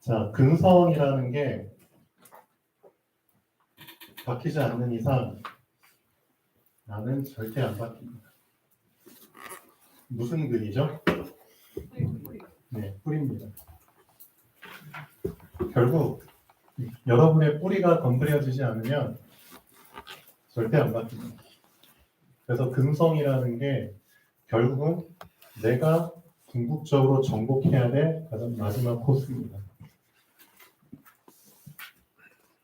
자, 근성이라는 게 바뀌지 않는 이상 나는 절대 안 바뀝니다. 무슨 근이죠? 네, 뿌리입니다. 결국 여러분의 뿌리가 건드려지지 않으면 절대 안 바뀝니다. 그래서 근성이라는 게 결국은 내가 궁극적으로 정복해야 될 가장 마지막 코스입니다.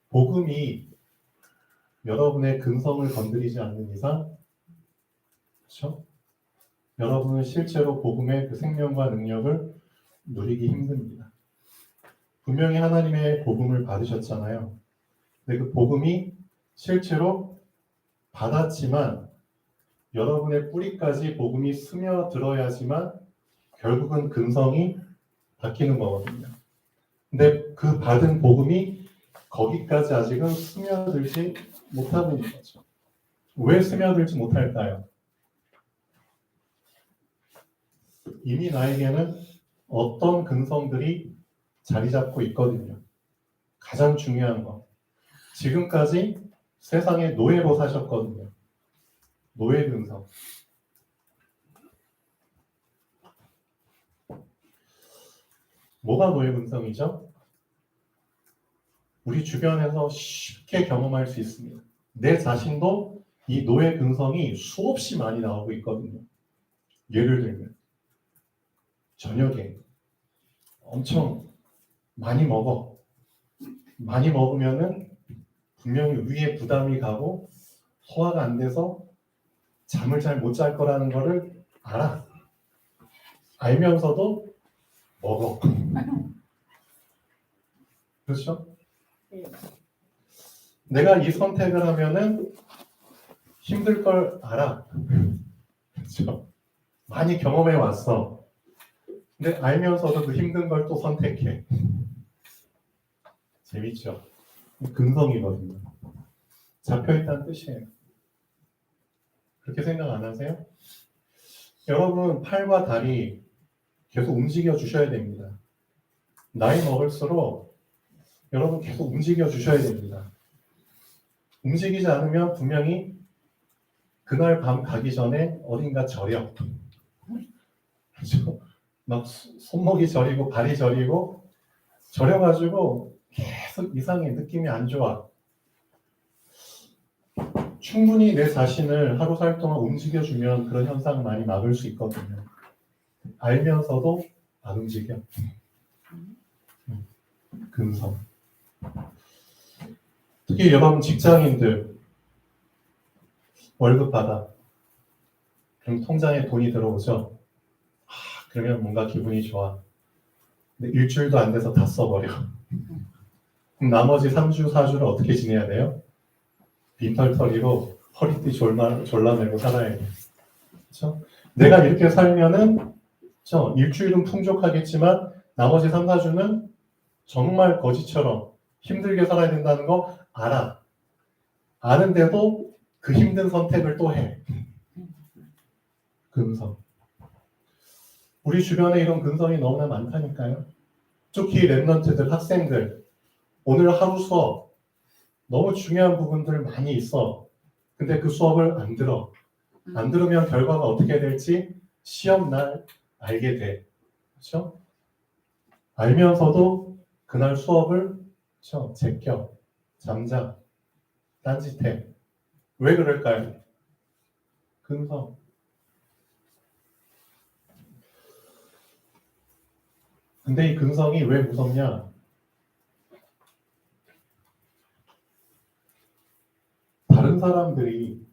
복음이 여러분의 근성을 건드리지 않는 이상, 그렇죠? 여러분은 실제로 복음의 그 생명과 능력을 누리기 힘듭니다. 분명히 하나님의 복음을 받으셨잖아요. 근데 그 복음이 실제로 받았지만 여러분의 뿌리까지 복음이 스며들어야지만 결국은 근성이 바뀌는 거거든요. 근데 그 받은 복음이 거기까지 아직은 스며들지 못하고 있는 거죠. 왜 스며들지 못할까요? 이미 나에게는 어떤 근성들이 자리 잡고 있거든요. 가장 중요한 거. 지금까지 세상의 노예로 사셨거든요. 노예 근성. 뭐가 노예 근성이죠? 우리 주변에서 쉽게 경험할 수 있습니다. 내 자신도 이 노예 근성이 수없이 많이 나오고 있거든요. 예를 들면 저녁에 엄청 많이 먹어. 많이 먹으면은 분명히 위에 부담이 가고 소화가 안 돼서 잠을 잘 못 잘 거라는 거를 알아. 알면서도 먹어. 그렇죠? 내가 이 선택을 하면은 힘들 걸 알아. 그렇죠? 많이 경험해 왔어. 근데 알면서도 그 힘든 걸 또 선택해. 재밌죠? 근성이거든요. 잡혀있다는 뜻이에요. 그렇게 생각 안 하세요? 여러분 팔과 다리 계속 움직여 주셔야 됩니다. 나이 먹을수록 여러분 계속 움직여 주셔야 됩니다. 움직이지 않으면 분명히 그날 밤 가기 전에 어딘가 저려. 그렇죠? 막 손목이 저리고 발이 저리고 저려가지고 계속 이상해. 느낌이 안 좋아. 충분히 내 자신을 하루 살 동안 움직여주면 그런 현상 많이 막을 수 있거든요. 알면서도 안 움직여. 근성. 특히 여러분 직장인들 월급 받아. 그럼 통장에 돈이 들어오죠. 그러면 뭔가 기분이 좋아. 근데 일주일도 안 돼서 다 써버려. 그럼 나머지 3주, 4주를 어떻게 지내야 돼요? 빈털터리로 허리띠 졸라매고 살아야 돼. 그렇죠? 내가 이렇게 살면은 일주일은 풍족하겠지만 나머지 3, 4주는 정말 거지처럼 힘들게 살아야 된다는 거 알아. 아는데도 그 힘든 선택을 또 해. 근성. 우리 주변에 이런 근성이 너무나 많다니까요. 특히 랩런트들, 학생들. 오늘 하루 수업 너무 중요한 부분들 많이 있어. 근데 그 수업을 안 들어. 안 들으면 결과가 어떻게 될지 시험 날 알게 돼. 그렇죠? 알면서도 그날 수업을 제껴, 잠자, 딴짓해. 왜 그럴까요? 근성. 근데 이 근성이 왜 무섭냐? 다른 사람들이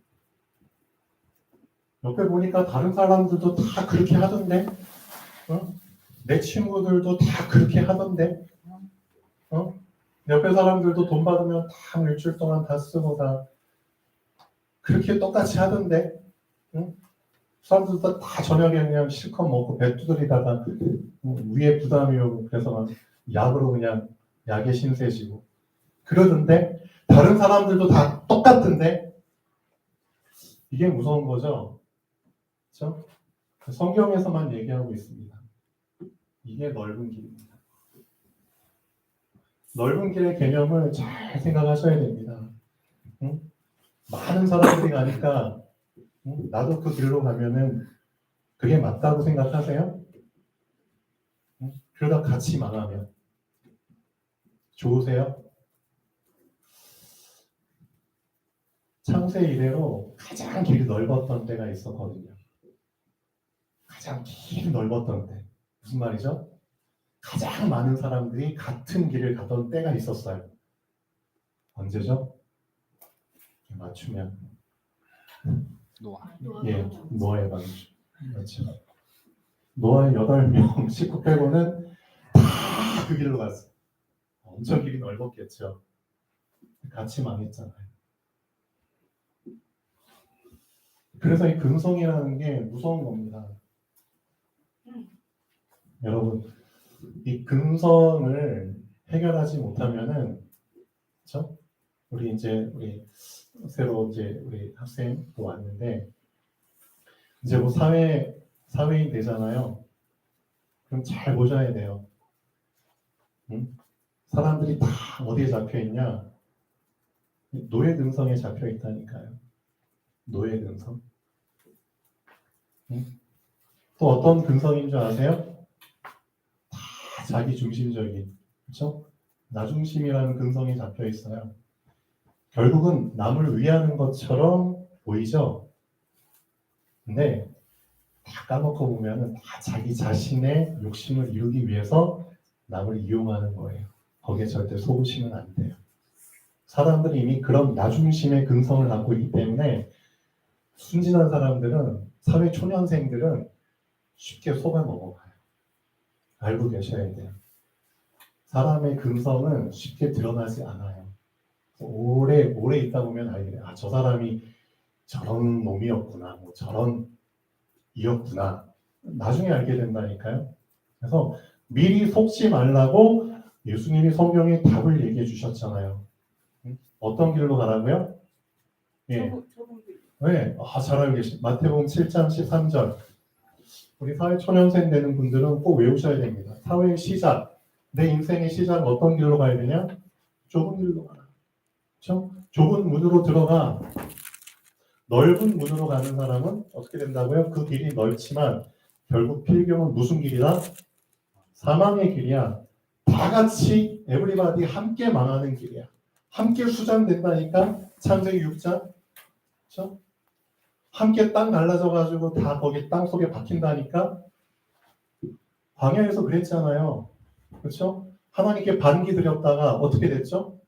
옆에 보니까 다른 사람들도 다 그렇게 하던데, 내 친구들도 다 그렇게 하던데, 옆에 사람들도 돈 받으면 다 일주일 동안 다 쓰고 다 그렇게 똑같이 하던데, 사람들도 다 저녁에 그냥 실컷 먹고 배 두드리다가 위에 부담이 오고 그래서 막 약으로 그냥 약에 신세지고 그러던데 다른 사람들도 다 똑같은데 이게 무서운 거죠. 그렇죠? 성경에서만 얘기하고 있습니다. 이게 넓은 길입니다. 넓은 길의 개념을 잘 생각하셔야 됩니다. 응? 많은 사람들이 가니까 나도 그 길로 가면은 그게 맞다고 생각하세요? 응? 그러다 같이 망하면 좋으세요? 창세 이래로 가장 길이 넓었던 때가 있었거든요. 가장 길이 넓었던 때. 무슨 말이죠? 가장 많은 사람들이 같은 길을 가던 때가 있었어요. 언제죠? 맞추면 노아. 예, 노아의 방주. 그렇죠. 노아의 8명 식구 빼고는 다 그 길로 갔어요. 엄청 길이 넓었겠죠. 같이 망했잖아요. 그래서 이 근성이라는 게 무서운 겁니다. 여러분, 이 근성을 해결하지 못하면은, 그렇죠? 우리 새로 우리 학생도 왔는데 이제 뭐 사회인 되잖아요. 그럼 잘 보셔야 돼요. 응? 사람들이 다 어디에 잡혀 있냐? 노예 근성에 잡혀 있다니까요. 노예 근성. 응? 또 어떤 근성인 줄 아세요? 다 자기 중심적인, 그렇죠? 나 중심이라는 근성이 잡혀 있어요. 결국은 남을 위하는 것처럼 보이죠? 근데 다 까놓고 보면은 다 자기 자신의 욕심을 이루기 위해서 남을 이용하는 거예요. 거기에 절대 속으시면 안 돼요. 사람들이 이미 그런 나중심의 근성을 갖고 있기 때문에 순진한 사람들은, 사회 초년생들은 쉽게 속아 넘어가요. 알고 계셔야 돼요. 사람의 근성은 쉽게 드러나지 않아요. 오래 있다 보면 알게 돼요. 아, 저 사람이 저런 놈이었구나, 뭐 저런 이었구나. 나중에 알게 된다니까요. 그래서 미리 속지 말라고 예수님이 성경에 답을 얘기해 주셨잖아요. 어떤 길로 가라고요? 예. 네. 잘 알고 계시. 마태복음 7장 13절. 우리 사회 초년생 되는 분들은 꼭 외우셔야 됩니다. 사회의 시작, 내 인생의 시작 어떤 길로 가야 되냐? 좁은 길로 가라. 그렇죠? 좁은 문으로 들어가. 넓은 문으로 가는 사람은 어떻게 된다고요? 그 길이 넓지만 결국 필경은 무슨 길이다? 사망의 길이야. 다 같이 에브리바디 함께 망하는 길이야. 함께 수장된다니까. 창세기 6장. 그렇죠? 함께 땅 갈라져 가지고 다 거기 땅 속에 박힌다니까. 광야에서 그랬잖아요. 그렇죠? 하나님께 반기 드렸다가 어떻게 됐죠?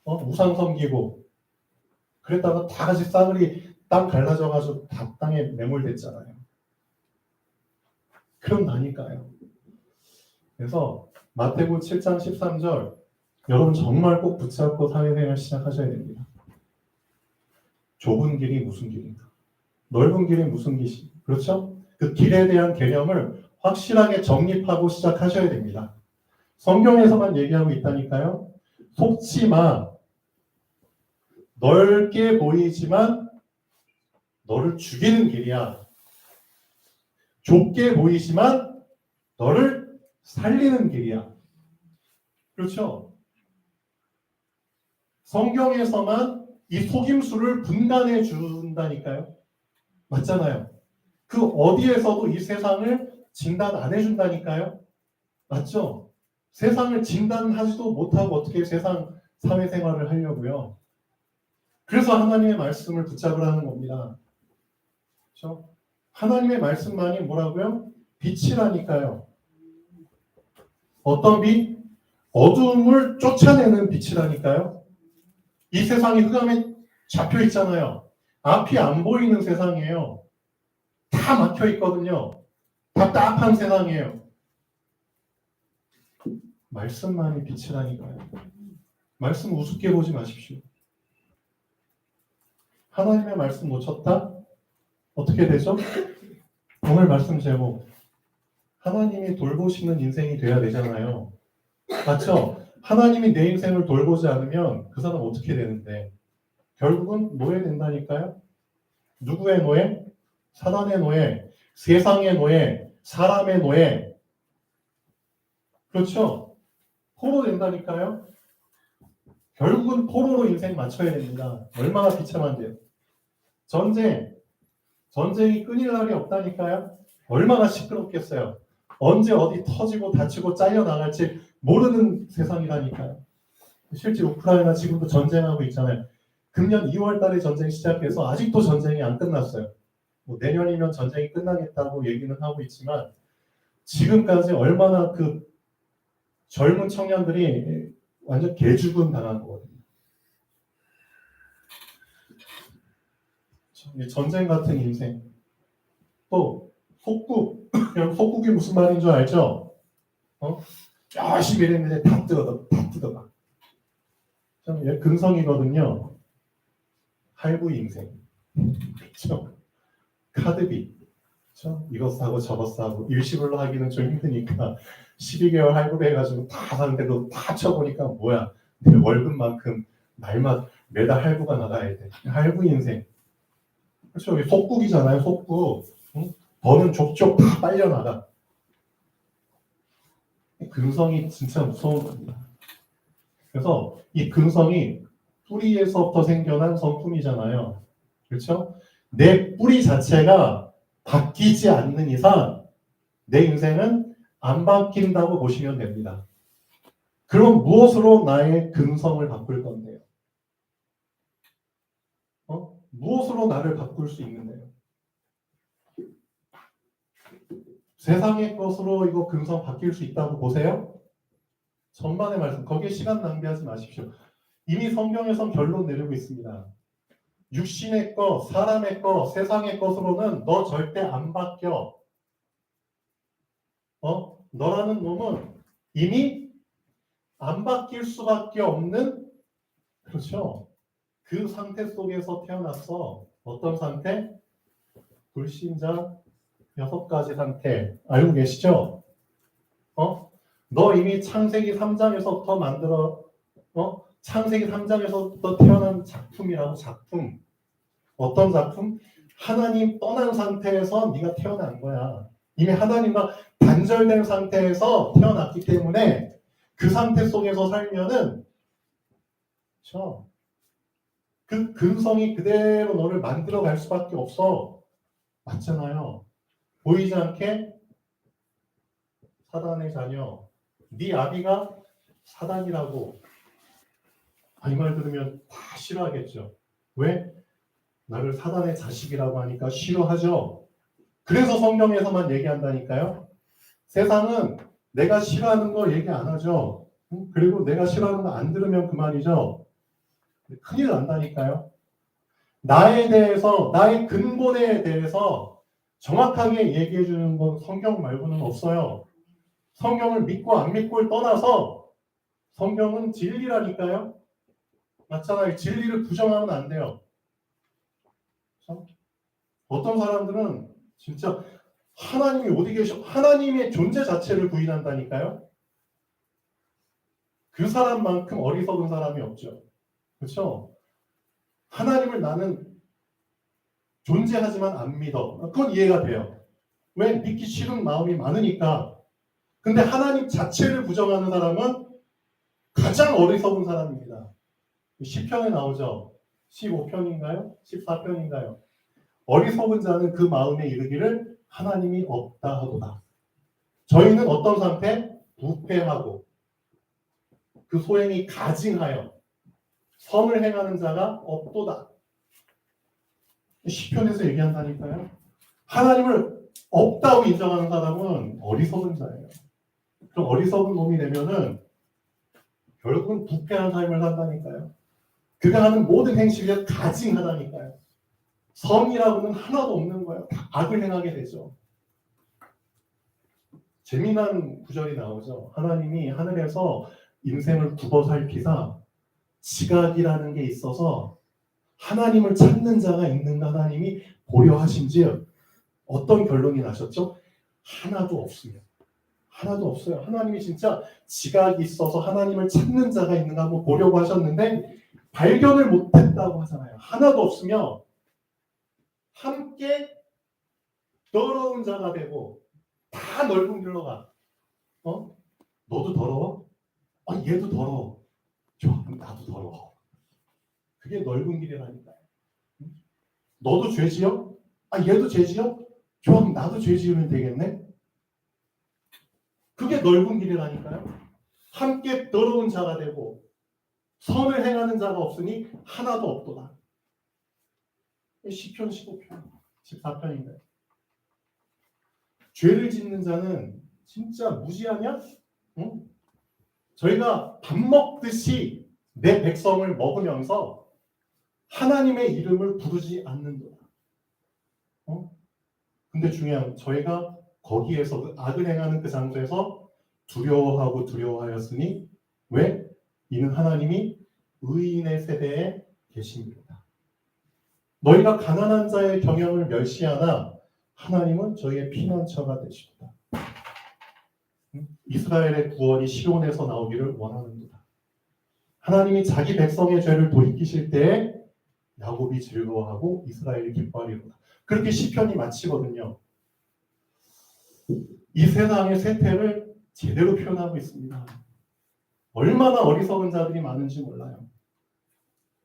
우상 섬기고 그랬다가 다 같이 싸그리 땅 갈라져 가지고 다 땅에 매몰됐잖아요. 그런다니까요. 그래서 마태복음 7장 13절 여러분 정말 꼭 붙잡고 사회생활 시작하셔야 됩니다. 좁은 길이 무슨 길인가? 넓은 길이 무슨 길이? 그렇죠? 그 길에 대한 개념을 확실하게 정립하고 시작하셔야 됩니다. 성경에서만 얘기하고 있다니까요. 속지 마. 넓게 보이지만 너를 죽이는 길이야. 좁게 보이지만 너를 살리는 길이야. 그렇죠? 성경에서만 이 속임수를 분간해 준다니까요. 맞잖아요. 그 어디에서도 이 세상을 진단 안 해준다니까요. 맞죠? 세상을 진단하지도 못하고 어떻게 세상 사회생활을 하려고요. 그래서 하나님의 말씀을 붙잡으라는 겁니다. 그렇죠? 하나님의 말씀만이 뭐라고요? 빛이라니까요. 어떤 빛? 어두움을 쫓아내는 빛이라니까요. 이 세상이 흑암에 잡혀 있잖아요. 앞이 안 보이는 세상이에요. 다 막혀 있거든요. 답답한 세상이에요. 말씀만이 빛이라니까요. 말씀 우습게 보지 마십시오. 하나님의 말씀 놓쳤다? 어떻게 되죠? 오늘 말씀 제목 하나님이 돌보시는 인생이 돼야 되잖아요. 맞죠? 하나님이 내 인생을 돌보지 않으면 그 사람 어떻게 되는데 결국은 노예 된다니까요. 누구의 노예? 사단의 노예, 세상의 노예, 사람의 노예. 그렇죠? 포로 된다니까요. 결국은 포로로 인생 맞춰야 됩니다. 얼마나 비참한데요. 전쟁이 끊일 날이 없다니까요. 얼마나 시끄럽겠어요. 언제 어디 터지고 다치고 잘려나갈지 모르는 세상이라니까요. 실제 우크라이나 지금도 전쟁하고 있잖아요. 금년 2월 달에 전쟁 시작해서 아직도 전쟁이 안 끝났어요. 뭐 내년이면 전쟁이 끝나겠다고 얘기는 하고 있지만 지금까지 얼마나 그 젊은 청년들이 완전 개죽음 당한 거거든요. 전쟁 같은 인생. 또 속국. 여러분 속국이 무슨 말인 줄 알죠? 열심히 일했는데 다 뜯어가. 참 근성이거든요. 할부 인생. 그렇죠? 카드비. 그렇죠? 이것 사고 저것 사고 일시불로 하기는 좀 힘드니까 12개월 할부로 해가지고 다 사는데도 다 쳐보니까 뭐야 내 월급만큼 날마다 매달 할부가 나가야 돼. 할부 인생. 그렇죠? 속국이잖아요. 속국. 응? 더는 족족 다 빨려나가. 근성이 진짜 무서운 겁니다. 그래서 이 근성이 뿌리에서부터 생겨난 성품이잖아요. 그렇죠? 내 뿌리 자체가 바뀌지 않는 이상 내 인생은 안 바뀐다고 보시면 됩니다. 그럼 무엇으로 나의 근성을 바꿀 건데요? 무엇으로 나를 바꿀 수 있는데요? 세상의 것으로 이거 근성 바뀔 수 있다고 보세요? 전반의 말씀, 거기에 시간 낭비하지 마십시오. 이미 성경에선 결론 내리고 있습니다. 육신의 것, 사람의 것, 세상의 것으로는 너 절대 안 바뀌어. 너라는 놈은 이미 안 바뀔 수밖에 없는, 그렇죠? 그 상태 속에서 태어났어. 어떤 상태? 불신자 6가지 상태. 알고 계시죠? 너 이미 창세기 3장에서부터 창세기 3장에서부터 태어난 작품이라고, 작품. 어떤 작품? 하나님 떠난 상태에서 네가 태어난 거야. 이미 하나님과 단절된 상태에서 태어났기 때문에 그 상태 속에서 살면은 그렇죠? 그 근성이 그대로 너를 만들어 갈 수밖에 없어. 맞잖아요. 보이지 않게 사단의 자녀. 네 아비가 사단이라고. 이 말 들으면 다 싫어하겠죠. 왜? 나를 사단의 자식이라고 하니까 싫어하죠. 그래서 성경에서만 얘기한다니까요. 세상은 내가 싫어하는 거 얘기 안 하죠. 그리고 내가 싫어하는 거 안 들으면 그만이죠. 큰일 난다니까요. 나에 대해서, 나의 근본에 대해서 정확하게 얘기해 주는 건 성경 말고는 없어요. 성경을 믿고 안 믿고를 떠나서 성경은 진리라니까요. 맞잖아요. 진리를 부정하면 안 돼요. 어떤 사람들은 진짜 하나님이 어디 계셔? 하나님의 존재 자체를 부인한다니까요. 그 사람만큼 어리석은 사람이 없죠. 그렇죠? 하나님을 나는 존재하지만 안 믿어. 그건 이해가 돼요. 왜? 믿기 싫은 마음이 많으니까. 근데 하나님 자체를 부정하는 사람은 가장 어리석은 사람입니다. 시편에 나오죠. 15편인가요? 14편인가요? 어리석은 자는 그 마음에 이르기를 하나님이 없다 하도다. 저희는 어떤 상태? 부패하고 그 소행이 가증하여 선을 행하는 자가 없도다. 시편에서 얘기한다니까요. 하나님을 없다고 인정하는 사람은 어리석은 자예요. 그럼 어리석은 놈이 되면은 결국은 부패한 삶을 산다니까요. 그가 하는 모든 행실이 가증하다니까요. 선이라고는 하나도 없는 거예요. 다 악을 행하게 되죠. 재미난 구절이 나오죠. 하나님이 하늘에서 인생을 두고 살피사 지각이라는 게 있어서 하나님을 찾는 자가 있는가 하나님이 고려하신즉 어떤 결론이 나셨죠? 하나도 없습니다. 하나도 없어요. 하나님이 진짜 지각이 있어서 하나님을 찾는 자가 있는가 한번 보려고 하셨는데 발견을 못했다고 하잖아요. 하나도 없으며 함께 더러운 자가 되고 다 넓은 길로 가. 너도 더러워? 얘도 더러워. 좋아, 그럼 나도 더러워. 그게 넓은 길이라니까요. 너도 죄 지어? 얘도 죄 지어? 좋아, 그럼 나도 죄 지으면 되겠네. 그게 넓은 길이라니까요. 함께 더러운 자가 되고 선을 행하는 자가 없으니 하나도 없도다. 시편 15편, 14편인가요? 죄를 짓는 자는 진짜 무지하냐? 응? 저희가 밥 먹듯이 내 백성을 먹으면서 하나님의 이름을 부르지 않는도다. 근데 중요한 건 저희가 거기에서 그 악을 행하는 그 장소에서 두려워하였으니 왜? 이는 하나님이 의인의 세대에 계십니다. 너희가 가난한 자의 경영을 멸시하나 하나님은 저희의 피난처가 되십니다. 이스라엘의 구원이 시온에서 나오기를 원하는도다. 하나님이 자기 백성의 죄를 돌이키실 때에 야곱이 즐거워하고 이스라엘이 기뻐하리로다. 그렇게 시편이 마치거든요. 이 세상의 쇠퇴를 제대로 표현하고 있습니다. 얼마나 어리석은 자들이 많은지 몰라요.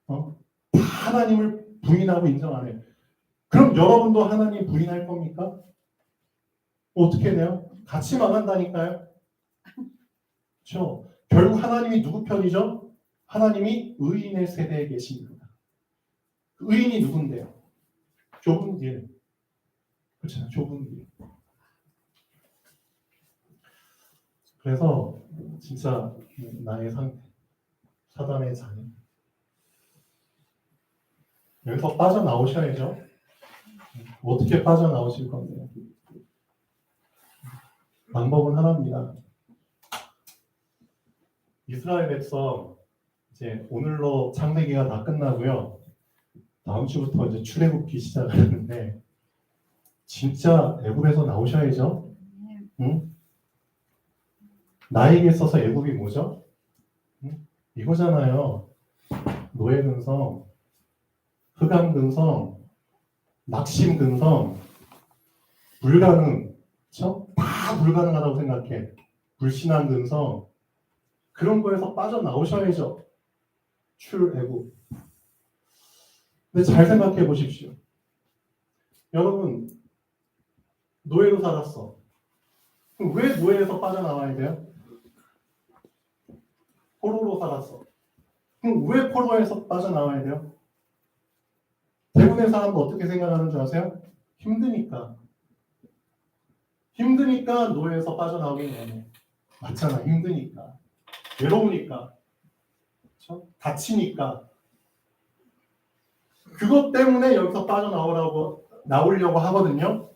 다 하나님을 부인하고 인정 안 해요. 그럼 여러분도 하나님 부인할 겁니까? 어떻게 돼요? 같이 망한다니까요. 그렇죠? 결국 하나님이 누구 편이죠? 하나님이 의인의 세대에 계십니다. 의인이 누군데요? 좁은 길. 그렇잖아요. 좁은 길. 그래서 진짜 나의 상태, 사단의 자녀. 여기서 빠져나오셔야죠. 어떻게 빠져나오실 건데요? 방법은 하나입니다. 이스라엘 백성 이제 오늘로 창세기가 다 끝나고요. 다음 주부터 이제 출애굽기 시작하는데 진짜 애굽에서 나오셔야죠. 응? 나에게 있어서 애굽이 뭐죠? 응? 이거잖아요. 노예 근성, 흑암 근성, 낙심 근성, 불가능, 그렇죠? 다 불가능하다고 생각해. 불신앙 근성, 그런 거에서 빠져나오셔야죠. 출애굽. 근데 잘 생각해 보십시오. 여러분, 노예로 살았어. 그럼 왜 노예에서 빠져나와야 돼요? 포로로 살았어. 그럼 왜 포로에서 빠져나와야 돼요? 대부분의 사람도 어떻게 생각하는 줄 아세요? 힘드니까. 힘드니까 노예에서 빠져나오긴 해요. 맞잖아. 힘드니까. 외로우니까. 그렇죠? 다치니까. 그것 때문에 여기서 나오려고 하거든요.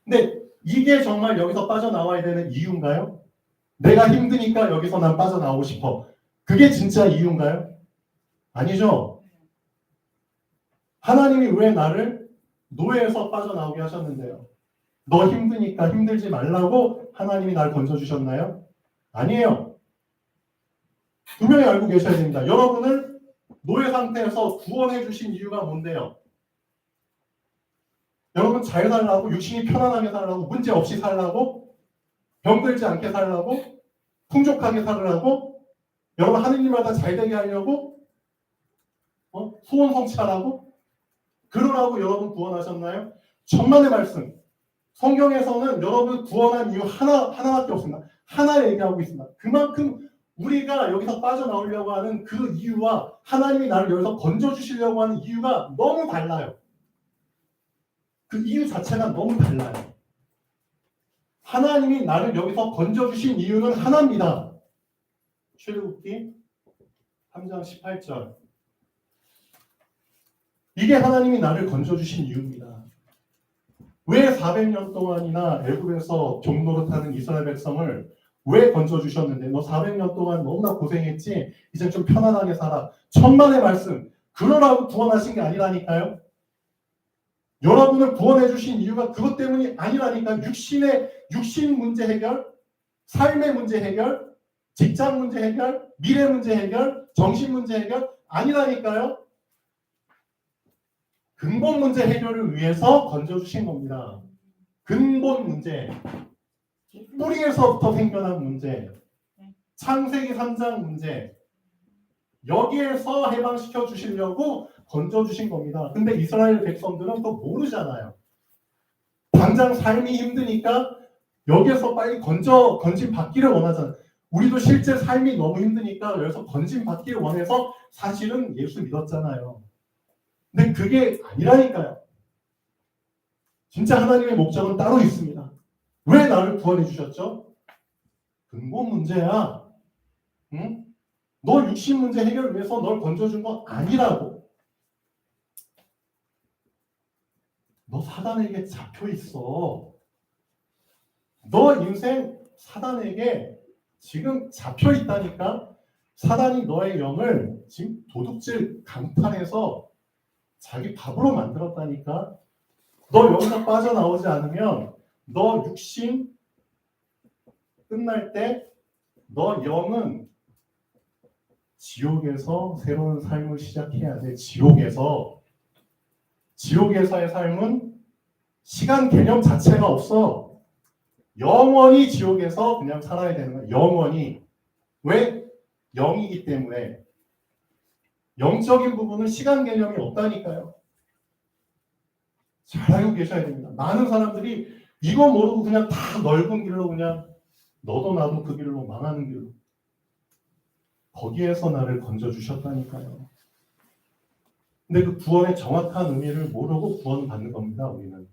근데 이게 정말 여기서 빠져나와야 되는 이유인가요? 내가 힘드니까 여기서 난 빠져나오고 싶어. 그게 진짜 이유인가요? 아니죠. 하나님이 왜 나를 노예에서 빠져나오게 하셨는데요? 너 힘드니까 힘들지 말라고 하나님이 날 건져주셨나요? 아니에요. 분명히 알고 계셔야 됩니다. 여러분을 노예 상태에서 구원해 주신 이유가 뭔데요? 여러분 잘 살라고, 육신이 편안하게 살라고, 문제 없이 살라고, 병들지 않게 살라고, 풍족하게 살으라고, 여러분 하느님마다 잘 되게 하려고, 소원 성취하라고, 그러라고 여러분 구원하셨나요? 천만의 말씀. 성경에서는 여러분 구원한 이유 하나밖에 없습니다. 하나 얘기하고 있습니다. 그만큼 우리가 여기서 빠져나오려고 하는 그 이유와 하나님이 나를 여기서 건져주시려고 하는 이유가 너무 달라요. 그 이유 자체가 너무 달라요. 하나님이 나를 여기서 건져주신 이유는 하나입니다. 출애굽기 3장 18절. 이게 하나님이 나를 건져주신 이유입니다. 왜 400년 동안이나 애굽에서 종노릇하는 이스라엘 백성을 왜 건져주셨는데 너 400년 동안 너무나 고생했지? 이제 좀 편안하게 살아. 천만의 말씀. 그러라고 구원하신 게 아니라니까요. 여러분을 구원해 주신 이유가 그것 때문이 아니라니까. 육신 문제 해결, 삶의 문제 해결, 직장 문제 해결, 미래 문제 해결, 정신 문제 해결 아니라니까요. 근본 문제 해결을 위해서 건져주신 겁니다. 근본 문제, 뿌리에서부터 생겨난 문제. 창세기 3장 문제 여기에서 해방시켜 주시려고 건져주신 겁니다. 근데 이스라엘 백성들은 또 모르잖아요. 당장 삶이 힘드니까 여기에서 빨리 건진 받기를 원하잖아요. 우리도 실제 삶이 너무 힘드니까 여기서 건진 받기를 원해서 사실은 예수 믿었잖아요. 근데 그게 아니라니까요. 진짜 하나님의 목적은 따로 있습니다. 왜 나를 구원해 주셨죠? 근본 문제야. 응? 너 육신 문제 해결을 위해서 널 건져준 거 아니라고. 너 사단에게 잡혀 있어. 너 인생 사단에게 지금 잡혀 있다니까. 사단이 너의 영을 지금 도둑질 강판에서 자기 밥으로 만들었다니까. 너 여기서 빠져나오지 않으면 너 육신 끝날 때 너 영은 지옥에서 새로운 삶을 시작해야 돼. 지옥에서의 삶은 시간 개념 자체가 없어. 영원히 지옥에서 그냥 살아야 되는 거야. 영원히. 왜? 영이기 때문에. 영적인 부분은 시간 개념이 없다니까요. 잘 알고 계셔야 됩니다. 많은 사람들이 이거 모르고 그냥 다 넓은 길로 그냥 너도 나도 그 길로 망하는 길로. 거기에서 나를 건져주셨다니까요. 근데 그 구원의 정확한 의미를 모르고 구원받는 겁니다. 우리는.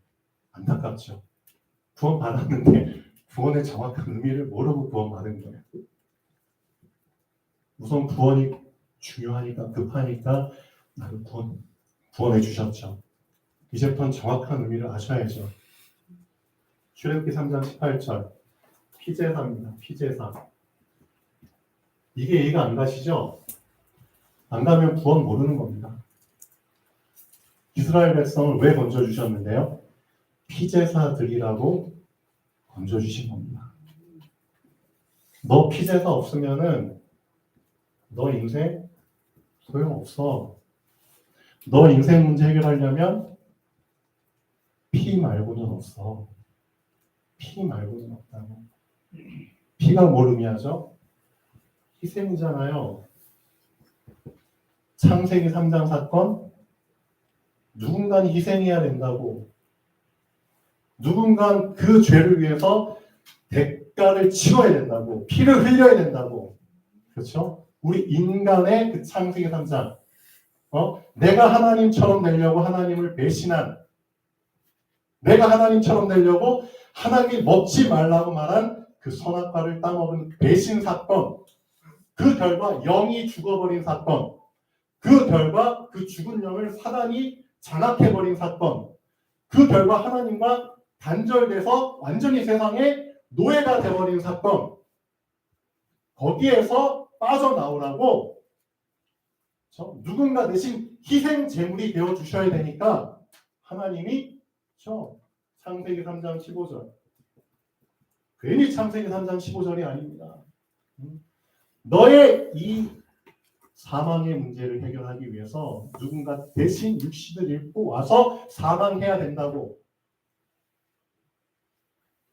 안타깝죠. 구원 받았는데 구원의 정확한 의미를 모르고 구원받은 거예요. 우선 구원이 중요하니까 급하니까 나를 구원해 주셨죠. 이제부터는 정확한 의미를 아셔야죠. 출애굽기 3장 18절 피제사입니다. 피제사. 이게 이해가 안 가시죠? 안 가면 구원 모르는 겁니다. 이스라엘 백성을 왜 건져주셨는데요? 피제사들이라고 건져주신 겁니다. 너 피제사 없으면은 너 인생 소용없어. 너 인생 문제 해결하려면 피 말고는 없어. 피 말고는 없다고. 피가 뭘 의미하죠? 희생이잖아요. 창세기 3장 사건 누군가는 희생해야 된다고. 누군가는 그 죄를 위해서 대가를 치러야 된다고. 피를 흘려야 된다고. 그렇죠? 우리 인간의 그 창세기 3장 내가 하나님처럼 되려고 하나님을 배신한, 내가 하나님처럼 되려고 하나님이 먹지 말라고 말한 그 선악과를 따먹은 배신 사건, 그 결과 영이 죽어버린 사건, 그 결과 그 죽은 영을 사단이 장악해버린 사건, 그 결과 하나님과 단절돼서 완전히 세상에 노예가 되어버린 사건, 거기에서 빠져나오라고 누군가 대신 희생 제물이 되어주셔야 되니까 하나님이 창세기 3장 15절 괜히 창세기 3장 15절이 아닙니다. 너의 이 사망의 문제를 해결하기 위해서 누군가 대신 육신을 입고 와서 사망해야 된다고.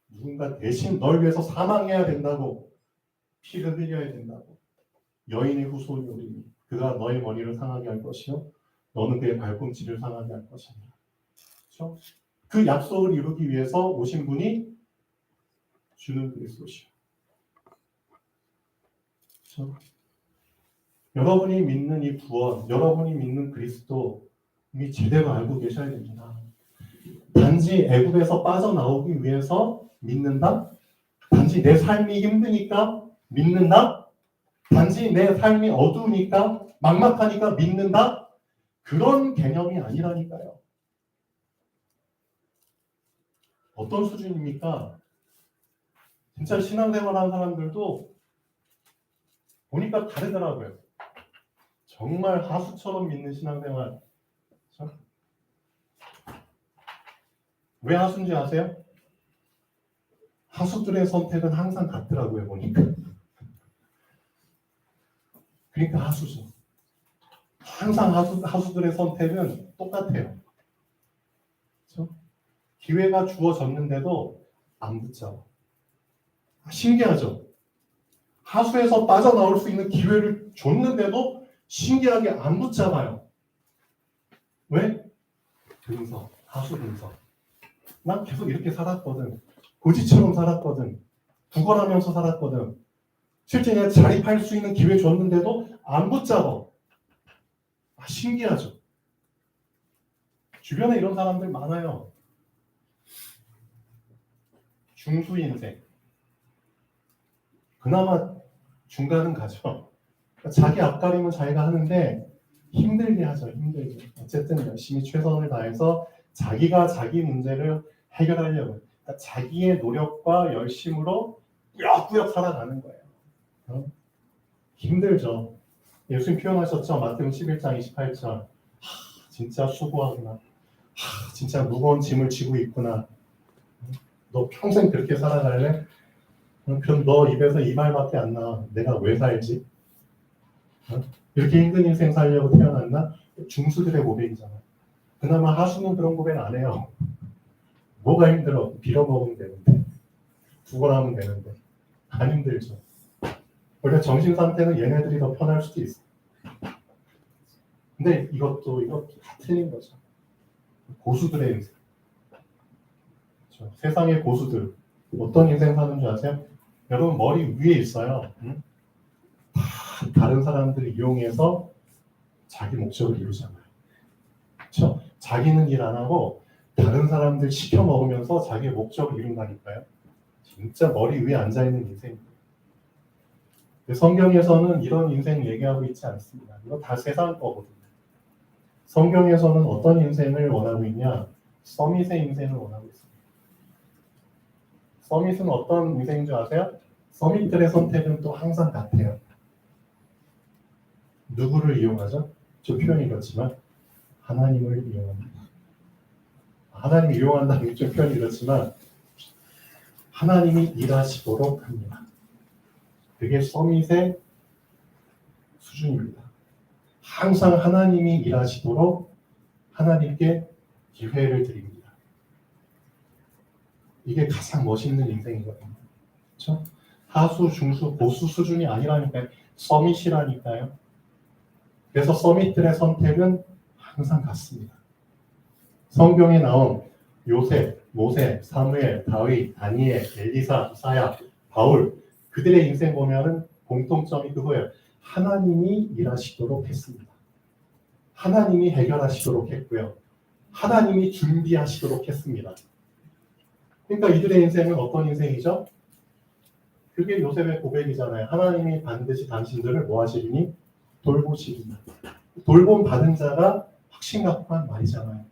누군가 대신 널 위해서 사망해야 된다고. 피를 흘려야 된다고. 여인의 후손이 오리니 그가 너의 머리를 상하게 할 것이요 너는 그의 발꿈치를 상하게 할 것이니라. 그렇죠? 그 약속을 이루기 위해서 오신 분이 주는 그리스도시요. 그렇죠? 여러분이 믿는 이 구원, 여러분이 믿는 그리스도 이미 제대로 알고 계셔야 됩니다. 단지 애굽에서 빠져나오기 위해서 믿는다? 단지 내 삶이 힘드니까 믿는다? 단지 내 삶이 어두우니까 막막하니까 믿는다? 그런 개념이 아니라니까요. 어떤 수준입니까? 진짜 신앙생활하는 사람들도 보니까 다르더라고요. 정말 하수처럼 믿는 신앙생활. 그렇죠? 왜 하수인지 아세요? 하수들의 선택은 항상 같더라고요, 보니까. 그러니까 하수죠. 항상 하수들의 선택은 똑같아요. 그렇죠? 기회가 주어졌는데도 안 붙잡아. 신기하죠? 하수에서 빠져나올 수 있는 기회를 줬는데도 신기하게 안 붙잡아요. 왜? 근성, 하수 근성. 난 계속 이렇게 살았거든. 고지처럼 살았거든. 구걸하면서 살았거든. 실제 내가 자립할 수 있는 기회 줬는데도 안 붙잡아. 신기하죠? 주변에 이런 사람들 많아요. 중수 인생. 그나마 중간은 가죠. 자기 앞가림은 자기가 하는데 힘들게 하죠. 힘들게. 어쨌든 열심히 최선을 다해서 자기가 자기 문제를 해결하려고. 그러니까 자기의 노력과 열심으로 꾸역꾸역 살아가는 거예요. 힘들죠. 예수님 표현하셨죠. 마태복음 11장 28절. 진짜 수고하구나. 진짜 무거운 짐을 지고 있구나. 너 평생 그렇게 살아갈래? 그럼 너 입에서 이 말밖에 안 나와. 내가 왜 살지? 이렇게 힘든 인생 살려고 태어났나? 중수들의 고백이잖아. 그나마 하수는 그런 고백 안 해요. 뭐가 힘들어? 빌어먹으면 되는데. 구걸하면 되는데. 안 힘들죠. 원래 정신 상태는 얘네들이 더 편할 수도 있어. 근데 이것도 다 틀린 거죠. 고수들의 인생. 그렇죠? 세상의 고수들. 어떤 인생 사는 줄 아세요? 여러분 머리 위에 있어요. 다른 사람들을 이용해서 자기 목적을 이루잖아요. 그렇죠? 자기는 일 안 하고 다른 사람들 시켜 먹으면서 자기의 목적을 이룬다니까요. 진짜 머리 위에 앉아있는 인생입니다. 성경에서는 이런 인생 얘기하고 있지 않습니다. 이거 다 세상 거거든요. 성경에서는 어떤 인생을 원하고 있냐? 서밋의 인생을 원하고 있습니다. 서밋은 어떤 인생인 줄 아세요? 서밋들의 선택은 또 항상 같아요. 누구를 이용하죠? 좀 표현이 그렇지만 하나님을 이용합니다. 하나님을 이용한다는 게 좀 표현이 그렇지만 하나님이 일하시도록 합니다. 그게 서밋의 수준입니다. 항상 하나님이 일하시도록 하나님께 기회를 드립니다. 이게 가장 멋있는 인생이거든요. 그렇죠? 하수, 중수, 고수 수준이 아니라니까요. 서밋이라니까요. 그래서 서밋들의 선택은 항상 같습니다. 성경에 나온 요셉, 모세, 사무엘, 다윗, 다니엘, 엘리사, 이사야, 바울 그들의 인생 보면은 공통점이 그거예요. 하나님이 일하시도록 했습니다. 하나님이 해결하시도록 했고요. 하나님이 준비하시도록 했습니다. 그러니까 이들의 인생은 어떤 인생이죠? 그게 요셉의 고백이잖아요. 하나님이 반드시 당신들을 뭐 하시리니? 돌보시리니. 돌봄 받은 자가 확신각한 말이잖아요.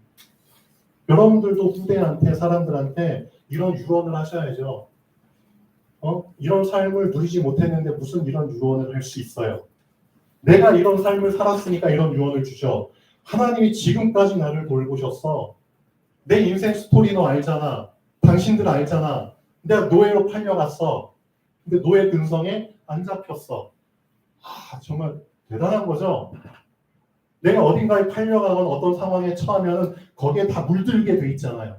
여러분들도 후대한테 사람들한테 이런 유언을 하셔야죠. 이런 삶을 누리지 못했는데 무슨 이런 유언을 할 수 있어요. 내가 이런 삶을 살았으니까 이런 유언을 주죠. 하나님이 지금까지 나를 돌보셨어. 내 인생 스토리 너 알잖아. 당신들 알잖아. 내가 노예로 팔려갔어. 근데 노예 근성에 안 잡혔어. 정말 대단한 거죠. 내가 어딘가에 팔려가거나 어떤 상황에 처하면 거기에 다 물들게 돼 있잖아요.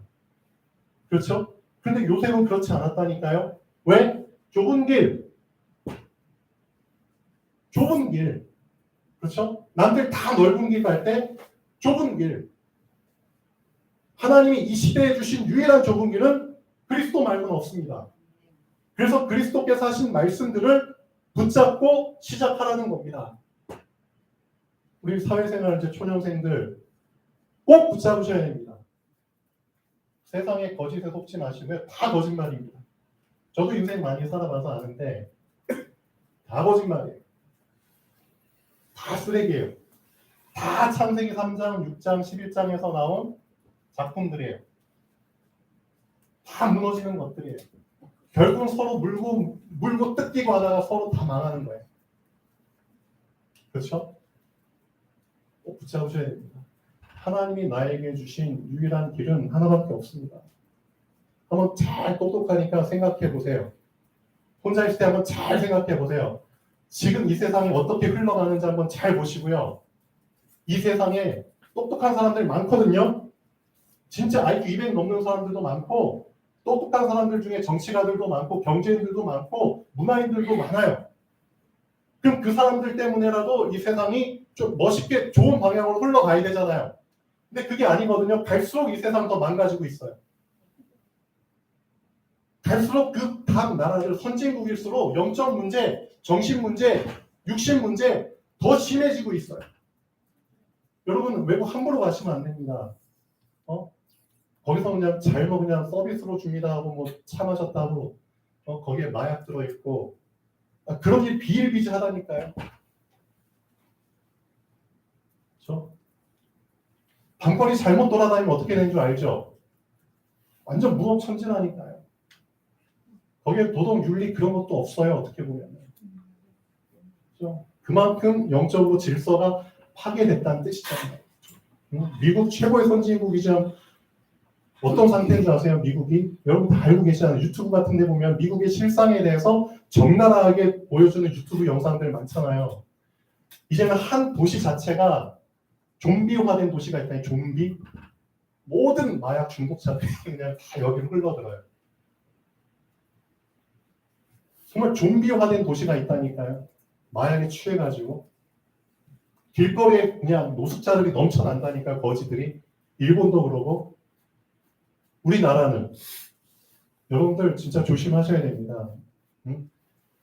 그렇죠? 그런데 요셉은 그렇지 않았다니까요. 왜? 좁은 길. 좁은 길. 그렇죠? 남들 다 넓은 길 갈 때 좁은 길. 하나님이 이 시대에 주신 유일한 좁은 길은 그리스도 말고는 없습니다. 그래서 그리스도께서 하신 말씀들을 붙잡고 시작하라는 겁니다. 우리 사회생활 이제 초년생들 꼭 붙잡으셔야 됩니다. 세상에 거짓에 속지 마시고요. 다 거짓말입니다. 저도 인생 많이 살아봐서 아는데 다 거짓말이에요. 다 쓰레기예요. 다 창세기 3장, 6장, 11장에서 나온 작품들이에요. 다 무너지는 것들이에요. 결국은 서로 물고 뜯기고 하다가 서로 다 망하는 거예요. 그렇죠? 꼭 붙잡으셔야 됩니다. 하나님이 나에게 주신 유일한 길은 하나밖에 없습니다. 한번 잘 똑똑하니까 생각해 보세요. 혼자 있을 때 한번 잘 생각해 보세요. 지금 이 세상이 어떻게 흘러가는지 한번 잘 보시고요. 이 세상에 똑똑한 사람들 많거든요. 진짜 IQ 200 넘는 사람들도 많고 똑똑한 사람들 중에 정치가들도 많고 경제인들도 많고 문화인들도 많아요. 그럼 그 사람들 때문에라도 이 세상이 좀 멋있게 좋은 방향으로 흘러가야 되잖아요. 근데 그게 아니거든요. 갈수록 이 세상 더 망가지고 있어요. 갈수록 그 각 나라들 선진국일수록 영적 문제, 정신 문제, 육신 문제 더 심해지고 있어요. 여러분 외국 함부로 가시면 안 됩니다. 거기서 그냥 잘 그냥 서비스로 줍니다 하고 뭐 차 마셨다고 거기에 마약 들어있고 그런 일 비일비재하다니까요. 그렇죠? 밤거리 잘못 돌아다니면 어떻게 되는 줄 알죠? 완전 무법천지라니까요. 거기에 도덕, 윤리 그런 것도 없어요. 어떻게 보면. 그렇죠? 그만큼 영적으로 질서가 파괴됐다는 뜻이잖아요. 미국 최고의 선진국이죠. 어떤 상태인 줄 아세요? 미국이? 여러분 다 알고 계시잖아요. 유튜브 같은 데 보면 미국의 실상에 대해서 적나라하게 보여주는 유튜브 영상들 많잖아요. 이제는 한 도시 자체가 좀비화된 도시가 있다니. 좀비? 모든 마약 중독자들이 그냥 다 여기로 흘러들어요. 정말 좀비화된 도시가 있다니까요. 마약에 취해가지고 길거리에 그냥 노숙자들이 넘쳐난다니까. 거지들이. 일본도 그러고. 우리나라는 여러분들 진짜 조심하셔야 됩니다.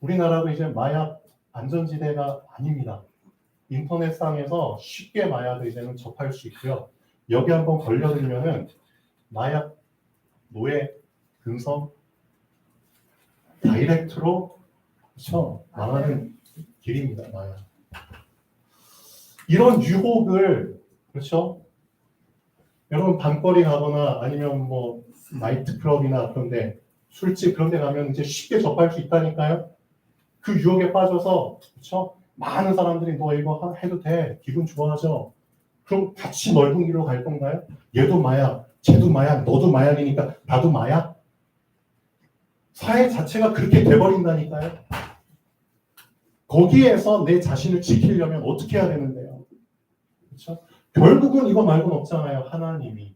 우리나라도 이제 마약 안전지대가 아닙니다. 인터넷상에서 쉽게 마약을 이제는 접할 수 있고요. 여기 한번 걸려들면은 마약, 노예, 근성, 다이렉트로 그렇죠? 망하는 길입니다. 마약. 이런 유혹을 그렇죠? 여러분 밤거리 가거나 아니면 뭐 나이트클럽이나 그런데 술집 그런 데 가면 이제 쉽게 접할 수 있다니까요. 그 유혹에 빠져서 그렇죠? 많은 사람들이 너 이거 해도 돼. 기분 좋아하죠. 그럼 같이 넓은 길로 갈 건가요? 얘도 마약, 쟤도 마약, 너도 마약이니까 나도 마약? 사회 자체가 그렇게 돼버린다니까요. 거기에서 내 자신을 지키려면 어떻게 해야 되는데요? 그렇죠? 결국은 이거 말고는 없잖아요. 하나님이.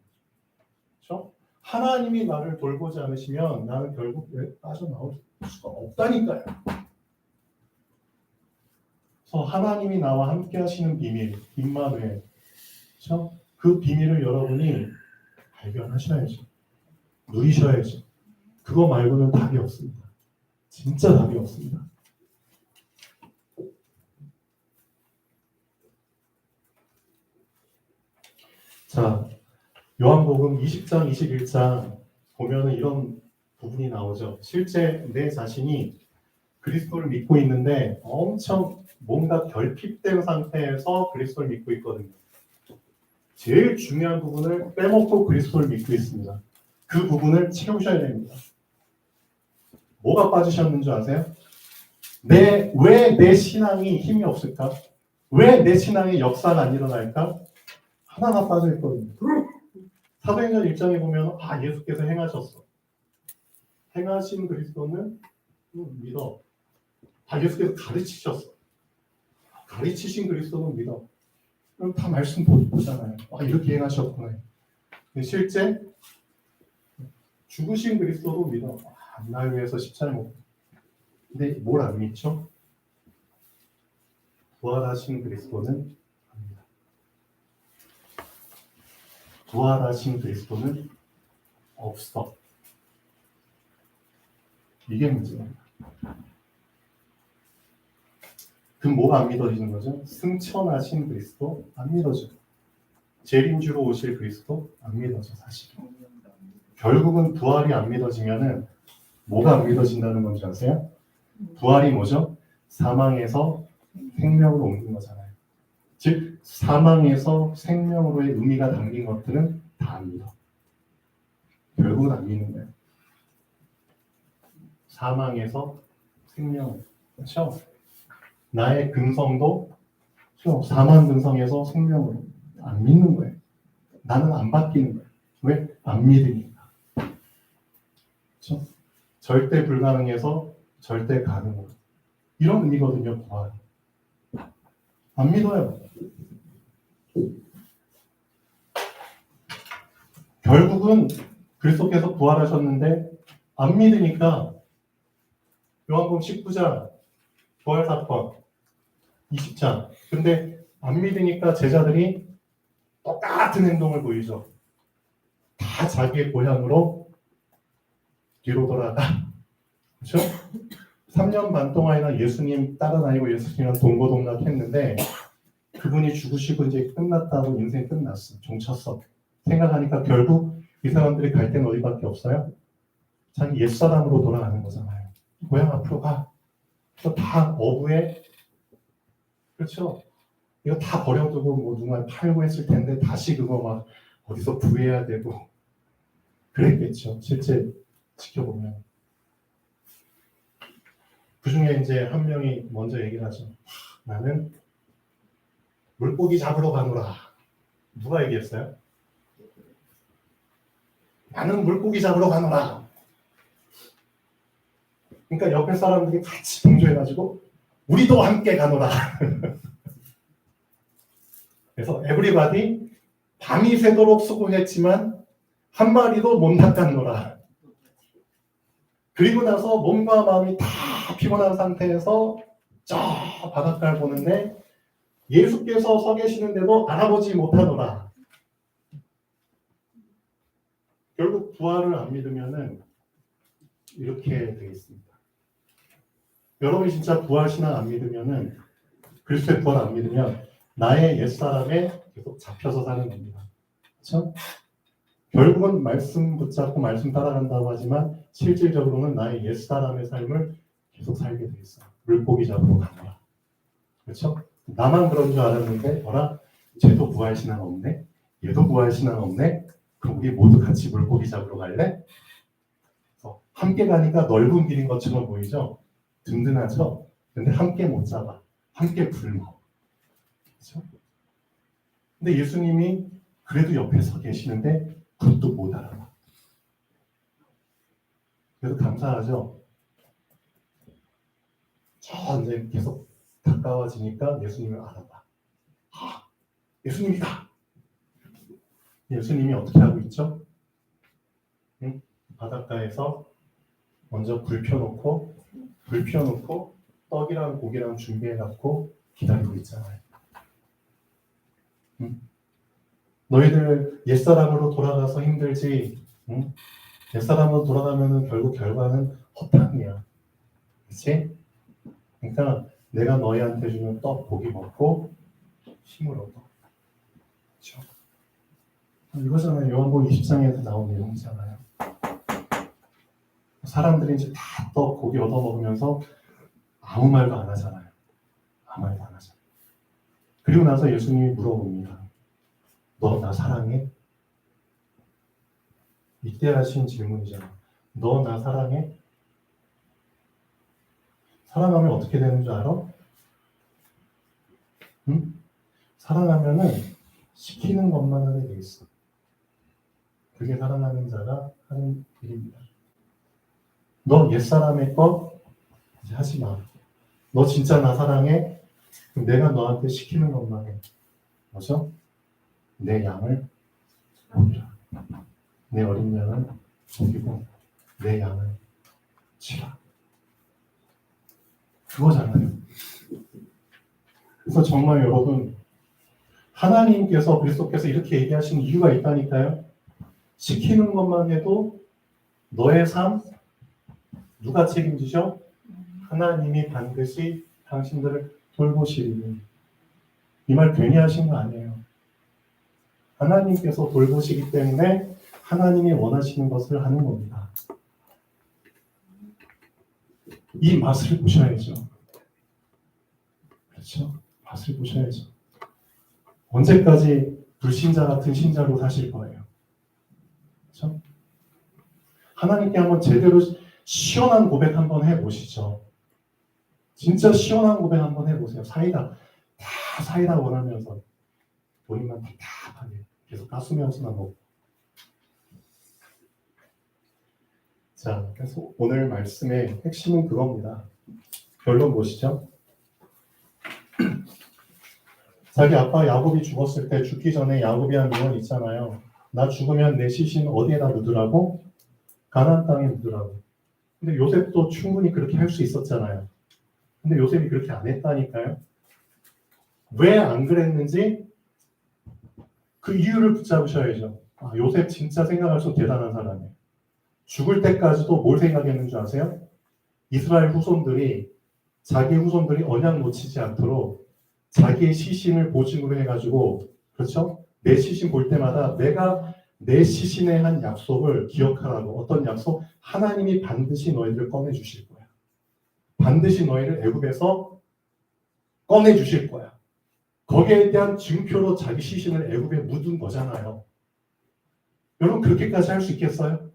그렇죠? 하나님이 나를 돌보지 않으시면 나는 결국 빠져나올 수가 없다니까요. 그래서 하나님이 나와 함께 하시는 비밀, 임마누엘. 그렇죠? 그 비밀을 여러분이 발견하셔야죠. 누리셔야죠. 그거 말고는 답이 없습니다. 진짜 답이 없습니다. 자, 요한복음 20장, 21장 보면은 이런 부분이 나오죠. 실제 내 자신이 그리스도를 믿고 있는데 엄청 뭔가 결핍된 상태에서 그리스도를 믿고 있거든요. 제일 중요한 부분을 빼먹고 그리스도를 믿고 있습니다. 그 부분을 채우셔야 됩니다. 뭐가 빠지셨는 줄 아세요? 왜 내 신앙이 힘이 없을까? 왜 내 신앙의 역사가 안 일어날까? 하나가 빠져 있거든요. 사도행전 1장에 보면 예수께서 행하셨어. 행하신 그리스도는 믿어. 예수께서 가르치셨어. 가르치신 그리스도는 믿어. 그럼 다 말씀 보잖아요. 이렇게 행하셨구나. 근데 실제 죽으신 그리스도도 믿어. 날 위해서 십자가를 못. 근데 뭘 안 믿죠? 부활하신 그리스도는 압니다. 부활하신 그리스도는 없어. 이게 문제예요. 그럼 뭐가 안 믿어지는 거죠? 승천하신 그리스도 안 믿어져요. 재림주로 오실 그리스도 안 믿어져. 사실 결국은 부활이 안 믿어지면은 뭐가 안 믿어진다는 건지 아세요? 부활이 뭐죠? 사망에서 생명으로 옮긴 거잖아요. 즉 사망에서 생명으로의 의미가 담긴 것들은 다 안 믿어. 결국은 안 믿는 거예요. 사망에서 생명, 그렇죠? 나의 근성도 사망 근성에서 생명으로 안 믿는 거예요. 나는 안 바뀌는 거예요. 왜? 안 믿으니까. 그렇죠? 절대 불가능해서 절대 가능으로. 이런 의미거든요. 부활. 안 믿어요. 결국은 그리스도께서 부활하셨는데 안 믿으니까 요한복음 19장 부활 사건 20장. 근데 안 믿으니까 제자들이 똑같은 행동을 보이죠. 다 자기의 고향으로 뒤로 돌아가. 그렇죠? 3년 반 동안이나 예수님 따라다니고 예수님이랑 동고동락했는데 그분이 죽으시고 이제 끝났다고 인생 끝났어. 종쳤어. 생각하니까 결국 이 사람들이 갈 데는 어디밖에 없어요? 자기 옛사람으로 돌아가는 거잖아요. 고향 앞으로 가. 그래서 다 어부에 그렇죠? 이거 다 버려두고 뭐 누가 팔고 했을 텐데 다시 그거 막 어디서 구해야 되고 그랬겠죠. 실제 지켜보면. 그 중에 이제 한 명이 먼저 얘기를 하죠. 나는 물고기 잡으러 가노라. 누가 얘기했어요? 나는 물고기 잡으러 가노라. 그러니까 옆에 사람들이 같이 동조해가지고 우리도 함께 가노라. 그래서 에브리바디 밤이 새도록 수고했지만 한 마리도 못 낚았노라. 그리고 나서 몸과 마음이 다 피곤한 상태에서 저 바닷가를 보는데 예수께서 서 계시는데도 알아보지 못하노라. 결국 부활을 안 믿으면은 이렇게 되겠습니다. 여러분이 진짜 부활 신앙 안 믿으면은 그리스도의 부활 안 믿으면 나의 옛사람에 계속 잡혀서 사는 겁니다. 그렇죠? 결국은 말씀 붙잡고 말씀 따라간다고 하지만 실질적으로는 나의 옛사람의 삶을 계속 살게 돼 있어요. 물고기 잡으러 가노라. 그렇죠? 나만 그런 줄 알았는데 어라? 쟤도 부활 신앙 없네? 얘도 부활 신앙 없네? 그럼 우리 모두 같이 물고기 잡으러 갈래? 함께 가니까 넓은 길인 것처럼 보이죠? 든든하죠? 근데 함께 못 잡아. 함께 굶어. 그렇죠? 근데 예수님이 그래도 옆에 서 계시는데 그것도 못 알아봐. 그래서 감사하죠? 저 이제 계속 가까워지니까 예수님을 알아봐. 아, 예수님이다. 예수님이 어떻게 하고 있죠? 응? 바닷가에서 먼저 불 펴놓고 떡이랑 고기랑 준비해갖고 기다리고 있잖아요. 응? 너희들 옛사람으로 돌아가서 힘들지. 응? 옛사람으로 돌아가면은 결국 결과는 허탕이야. 그렇지? 그러니까 내가 너희한테 주는 떡 고기 먹고 힘을 얻어. 그렇죠? 이거잖아요. 요한복음 20장에서 나온 내용이잖아요. 사람들이 이제 다 떡 고기 얻어 먹으면서 아무 말도 안 하잖아요. 아무 말도 안 하잖아요. 그리고 나서 예수님이 물어봅니다. 너 나 사랑해? 이때 하신 질문이잖아. 너 나 사랑해? 사랑하면 어떻게 되는 줄 알아? 응? 사랑하면은 시키는 것만 하게 돼 있어. 그게 사랑하는 자가 하는 일입니다. 너 옛사람의 것 이제 하지 마. 너 진짜 나 사랑해? 그럼 내가 너한테 시키는 것만 해. 뭐죠? 내 양을 먹이라. 내 어린 양을 먹이고 내 양을 치라. 그거잖아요. 그래서 정말 여러분 하나님께서 그리스도께서 이렇게 얘기하시는 이유가 있다니까요. 시키는 것만 해도 너의 삶 누가 책임지죠? 하나님이 반드시 당신들을 돌보시리니. 이 말 괜히 하신 거 아니에요. 하나님께서 돌보시기 때문에 하나님이 원하시는 것을 하는 겁니다. 이 맛을 보셔야죠. 그렇죠? 맛을 보셔야죠. 언제까지 불신자 같은 신자로 사실 거예요? 그렇죠? 하나님께 한번 제대로 시원한 고백 한번 해보시죠. 진짜 시원한 고백 한번 해보세요. 사이다 원하면서 본인만 답답하게 계속 가수면서만 먹고. 자, 그래서 오늘 말씀의 핵심은 그겁니다. 결론 보시죠. 자기 아빠 야곱이 죽었을 때 죽기 전에 야곱이 한 유언 있잖아요. 나 죽으면 내 시신 어디에다 묻으라고? 가나안 땅에 묻으라고. 근데 요셉도 충분히 그렇게 할 수 있었잖아요. 근데 요셉이 그렇게 안 했다니까요. 왜 안 그랬는지 그 이유를 붙잡으셔야죠. 아, 요셉 진짜 생각할수록 대단한 사람이에요. 죽을 때까지도 뭘 생각했는 줄 아세요? 이스라엘 후손들이 자기 후손들이 언약 놓치지 않도록 자기의 시신을 보증으로 해가지고 그렇죠? 내 시신 볼 때마다 내가 내 시신에 한 약속을 기억하라고. 어떤 약속? 하나님이 반드시 너희들을 꺼내주실 거야. 반드시 너희를 애굽에서 꺼내주실 거야. 거기에 대한 증표로 자기 시신을 애굽에 묻은 거잖아요. 여러분 그렇게까지 할 수 있겠어요?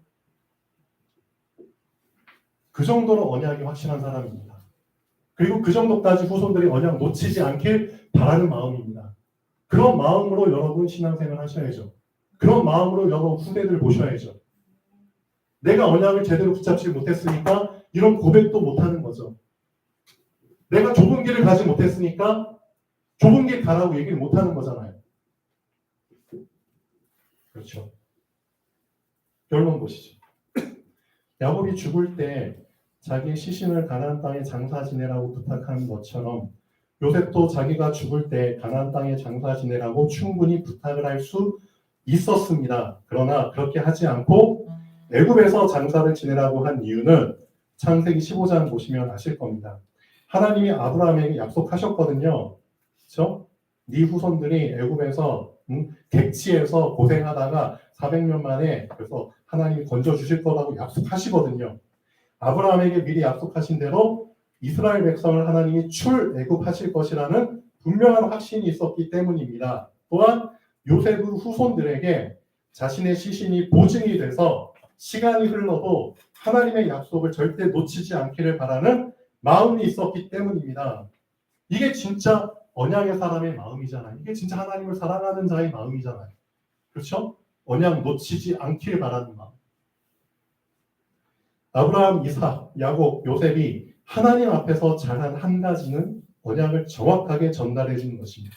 그 정도로 언약이 확실한 사람입니다. 그리고 그 정도까지 후손들이 언약 놓치지 않길 바라는 마음입니다. 그런 마음으로 여러분 신앙생활 하셔야죠. 그런 마음으로 여러분 후대들 보셔야죠. 내가 언약을 제대로 붙잡지 못했으니까 이런 고백도 못하는 거죠. 내가 좁은 길을 가지 못했으니까 좁은 길 가라고 얘기를 못하는 거잖아요. 그렇죠. 결론 보시죠. 야곱이 죽을 때 자기 시신을 가나안 땅에 장사 지내라고 부탁한 것처럼 요셉도 자기가 죽을 때 가나안 땅에 장사 지내라고 충분히 부탁을 할 수 있었습니다. 그러나 그렇게 하지 않고 애굽에서 장사를 지내라고 한 이유는 창세기 15장 보시면 아실 겁니다. 하나님이 아브라함에게 약속하셨거든요. 그렇죠? 네 후손들이 애굽에서 객지에서 고생하다가 400년 만에 그래서 하나님이 건져주실 거라고 약속하시거든요. 아브라함에게 미리 약속하신 대로 이스라엘 백성을 하나님이 출애굽하실 것이라는 분명한 확신이 있었기 때문입니다. 또한 요셉의 후손들에게 자신의 시신이 보증이 돼서 시간이 흘러도 하나님의 약속을 절대 놓치지 않기를 바라는 마음이 있었기 때문입니다. 이게 진짜 언약의 사람의 마음이잖아요. 이게 진짜 하나님을 사랑하는 자의 마음이잖아요. 그렇죠? 언약 놓치지 않기를 바라는 마음. 아브라함, 이삭, 야곱, 요셉이 하나님 앞에서 잘한 한 가지는 언약을 정확하게 전달해 주는 것입니다.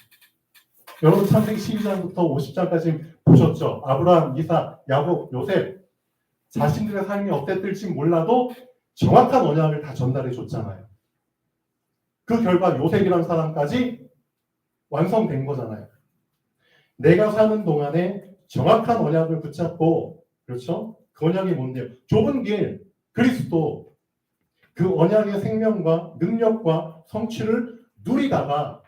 여러분 창세기 12장부터 50장까지 보셨죠? 아브라함, 이삭, 야곱, 요셉 자신들의 삶이 어땠을지 몰라도 정확한 언약을 다 전달해 줬잖아요. 그 결과 요셉이라는 사람까지 완성된 거잖아요. 내가 사는 동안에 정확한 언약을 붙잡고 그렇죠? 그 언약이 뭔데요? 좁은 길, 그리스도 그 언약의 생명과 능력과 성취를 누리다가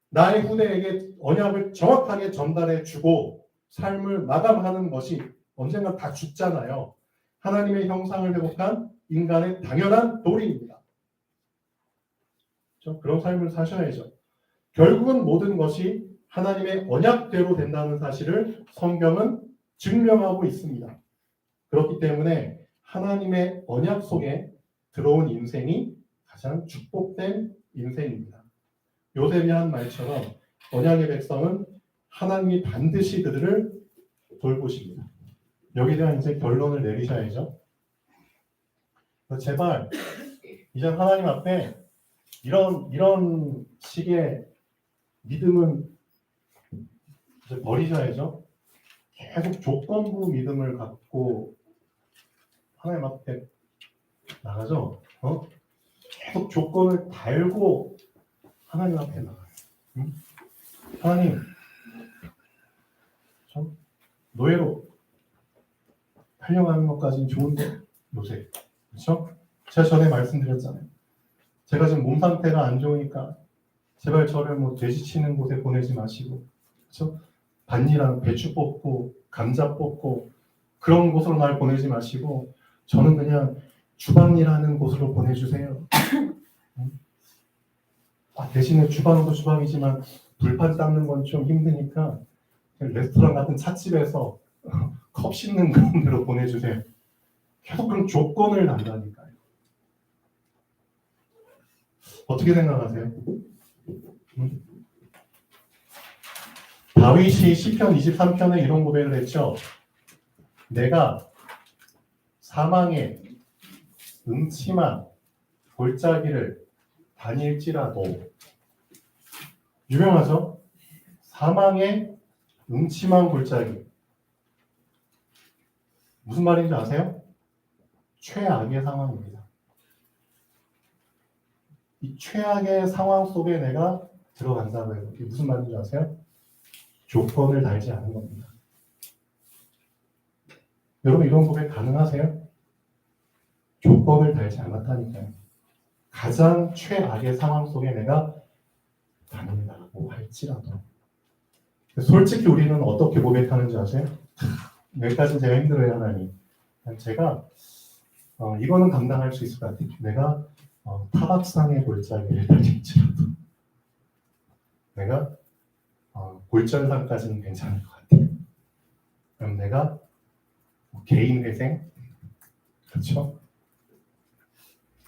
나의 후대에게 언약을 정확하게 전달해 주고 삶을 마감하는 것이 언젠가 다 죽잖아요. 하나님의 형상을 회복한 인간의 당연한 도리입니다. 그런 삶을 사셔야죠. 결국은 모든 것이 하나님의 언약대로 된다는 사실을 성경은 증명하고 있습니다. 그렇기 때문에 하나님의 언약 속에 들어온 인생이 가장 축복된 인생입니다. 요셉이 한 말처럼 언약의 백성은 하나님이 반드시 그들을 돌보십니다. 여기에 대한 이제 결론을 내리셔야죠. 제발 이제 하나님 앞에 이런 식의 믿음은 이제 버리셔야죠. 계속 조건부 믿음을 갖고 하나님 앞에 나가죠. 계속 조건을 달고 하나님 앞에 나가요. 하나님, 참 노예로 팔려가는 것까지는 좋은데 요새 그렇죠? 제가 전에 말씀드렸잖아요. 제가 지금 몸 상태가 안 좋으니까 제발 저를 뭐 돼지 치는 곳에 보내지 마시고 그렇죠? 밭일하는 배추 뽑고 감자 뽑고 그런 곳으로 날 보내지 마시고 저는 그냥 주방일하는 곳으로 보내주세요. 대신에 주방도 주방이지만 불판 닦는 건 좀 힘드니까 레스토랑 같은 찻집에서 컵 씻는 그런 데로 보내주세요. 계속 그런 조건을 단다니까요. 어떻게 생각하세요? 다윗이 시편 23편에 이런 고백을 했죠. 내가 사망의 음침한 골짜기를 다닐지라도 유명하죠? 사망의 음침한 골짜기 무슨 말인지 아세요? 최악의 상황입니다. 이 최악의 상황 속에 내가 들어간다고 해서 이게 무슨 말인지 아세요? 조건을 달지 않은 겁니다. 여러분 이런 고백 가능하세요? 조건을 달지 않았다니까요. 가장 최악의 상황 속에 내가 다닌다고 할지라도 솔직히 우리는 어떻게 고백하는지 아세요? 여기까지는 제가 힘들어요 하나님. 제가 이거는 감당할 수 있을 것 같아요. 내가 타박상의 골짜기를 달릴지라도 내가 골절상까지는 괜찮을 것 같아요. 그럼 내가 개인 회생 그렇죠?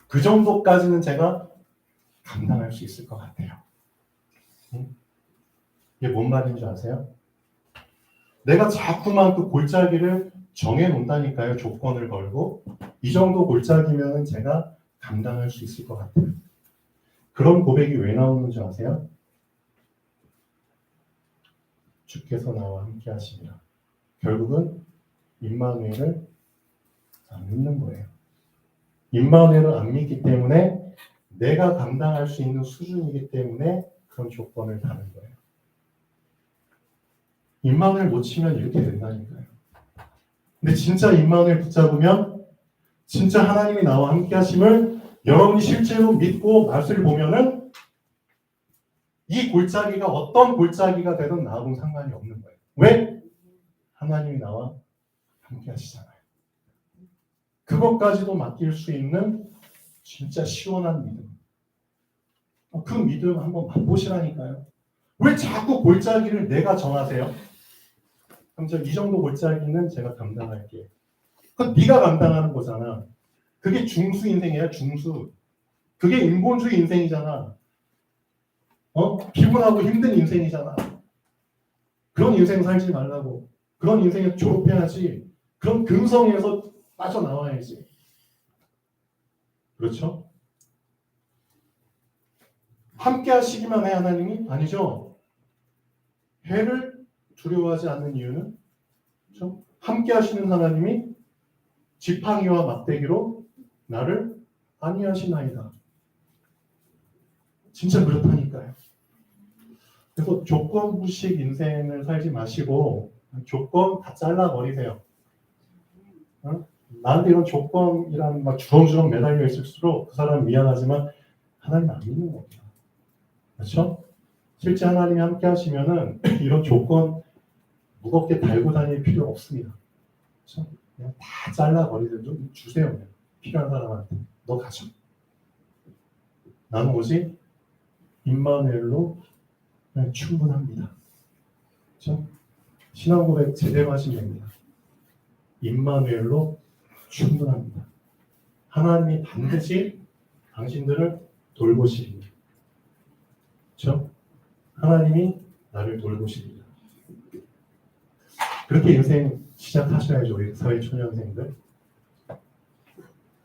그 정도까지는 제가 감당할 수 있을 것 같아요. 이게 뭔 말인지 아세요? 내가 자꾸만 그 골짜기를 정해 놓는다니까요. 조건을 걸고 이 정도 골짜기면 제가 감당할 수 있을 것 같아요. 그런 고백이 왜 나오는지 아세요? 주께서 나와 함께 하시리라. 결국은 임마누엘을 안 믿는 거예요. 임마누엘을 안 믿기 때문에 내가 감당할 수 있는 수준이기 때문에 그런 조건을 다는 거예요. 임마누엘 못 치면 이렇게 된다니까요. 근데 진짜 임마누엘 붙잡으면 진짜 하나님이 나와 함께 하심을 여러분이 실제로 믿고 맛을 보면은 이 골짜기가 어떤 골짜기가 되든 나하고는 상관이 없는 거예요. 왜? 하나님이 나와 함께 하시잖아요. 그것까지도 맡길 수 있는 진짜 시원한 믿음. 그 믿음 한번 맛보시라니까요. 왜 자꾸 골짜기를 내가 정하세요? 그럼 이 정도 골짜기는 제가 감당할게. 그건 네가 감당하는 거잖아. 그게 중수 인생이야, 중수. 그게 인본주의 인생이잖아. 피곤하고 힘든 인생이잖아. 그런 인생 살지 말라고. 그런 인생에 졸업해야지. 그런 근성에서 빠져나와야지. 그렇죠? 함께 하시기만 해 하나님이? 아니죠. 해를 두려워하지 않는 이유는 그렇죠? 함께 하시는 하나님이 지팡이와 막대기로 나를 안위하시나이다. 진짜 그렇다니까요. 그래서 조건부식 인생을 살지 마시고 조건 다 잘라버리세요. 나한테 이런 조건이란 막 주렁주렁 매달려 있을수록 그 사람은 미안하지만 하나님 안 믿는 겁니다. 그렇죠? 실제 하나님이 함께 하시면은 이런 조건 무겁게 달고 다닐 필요 없습니다. 그렇죠? 그냥 다 잘라버리든 좀 주세요. 그냥. 필요한 사람한테. 너 가져. 나는 오직 임마누엘로 그냥 충분합니다. 그렇죠? 신앙 고백 제대로 하시면 됩니다. 임마누엘로 충분합니다. 하나님이 반드시 당신들을 돌보시리니. 그렇죠? 하나님이 나를 돌보시리니. 그렇게 인생 시작하셔야죠. 우리 사회 초년생들.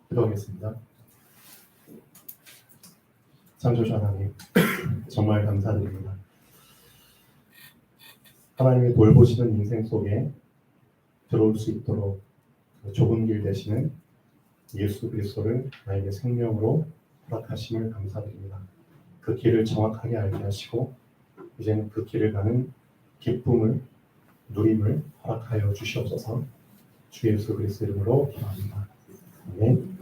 기도하겠습니다. 창조주 하나님, 정말 감사드립니다. 하나님의 돌보시는 인생 속에 들어올 수 있도록 그 좁은 길 되시는 예수 그리스도를 나에게 생명으로 허락하심을 감사드립니다. 그 길을 정확하게 알게 하시고 이제는 그 길을 가는 기쁨을 누림을 허락하여 주시옵소서. 주 예수 그리스도 이름으로 기도합니다. 아멘.